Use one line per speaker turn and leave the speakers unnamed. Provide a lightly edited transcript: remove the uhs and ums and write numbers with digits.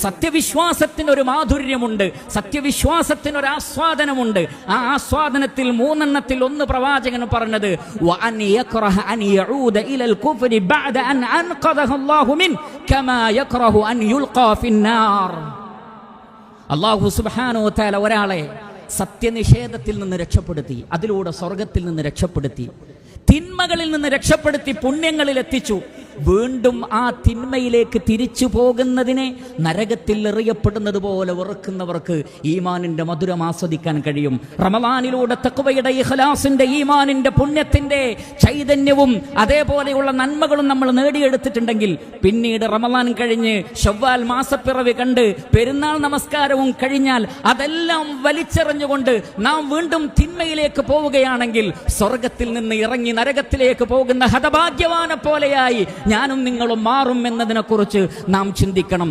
സത്യവിശ്വാസത്തിനൊരു മാധുര്യമുണ്ട്, സത്യവിശ്വാസത്തിനൊരു ആസ്വാദനമുണ്ട്. ആ ആസ്വാദനത്തിൽ 3 ഒന്ന് പ്രവാചകൻ പറഞ്ഞത് അല്ലാഹു സുബ്ഹാനഹു വ തആല ഒരാളെ സത്യനിഷേധത്തിൽ നിന്ന് രക്ഷപ്പെടുത്തി, അതിലൂടെ സ്വർഗത്തിൽ നിന്ന് രക്ഷപ്പെടുത്തി, തിന്മകളിൽ നിന്ന് രക്ഷപ്പെടുത്തി പുണ്യങ്ങളിൽ എത്തിച്ചു. വീണ്ടും ആ തിന്മയിലേക്ക് തിരിച്ചു പോകുന്നതിനെ നരകത്തിൽ എറിയപ്പെടുന്നത് പോലെ വെറുക്കുന്നവർക്ക് ഈമാനിന്റെ മധുരം ആസ്വദിക്കാൻ കഴിയും. റമളാനിലൂടെ തഖ്വയുടെ, ഇഖ്ലാസിന്റെ, ഈമാനിന്റെ, പുണ്യത്തിന്റെ ചൈതന്യവും അതേപോലെയുള്ള നന്മകളും നമ്മൾ നേടിയെടുത്തിട്ടുണ്ടെങ്കിൽ പിന്നീട് റമളാൻ കഴിഞ്ഞ് ശവ്വാൽ മാസപ്പിറവി കണ്ട് പെരുന്നാൾ നമസ്കാരവും കഴിഞ്ഞാൽ അതെല്ലാം വലിച്ചെറിഞ്ഞുകൊണ്ട് നാം വീണ്ടും തിന്മയിലേക്ക് പോവുകയാണെങ്കിൽ സ്വർഗത്തിൽ നിന്ന് ഇറങ്ങി നരകത്തിലേക്ക് പോകുന്ന ഹതഭാഗ്യവാനെ പോലെയായി ഞാനും നിങ്ങളും മാറും എന്നതിനെക്കുറിച്ച് നാം ചിന്തിക്കണം.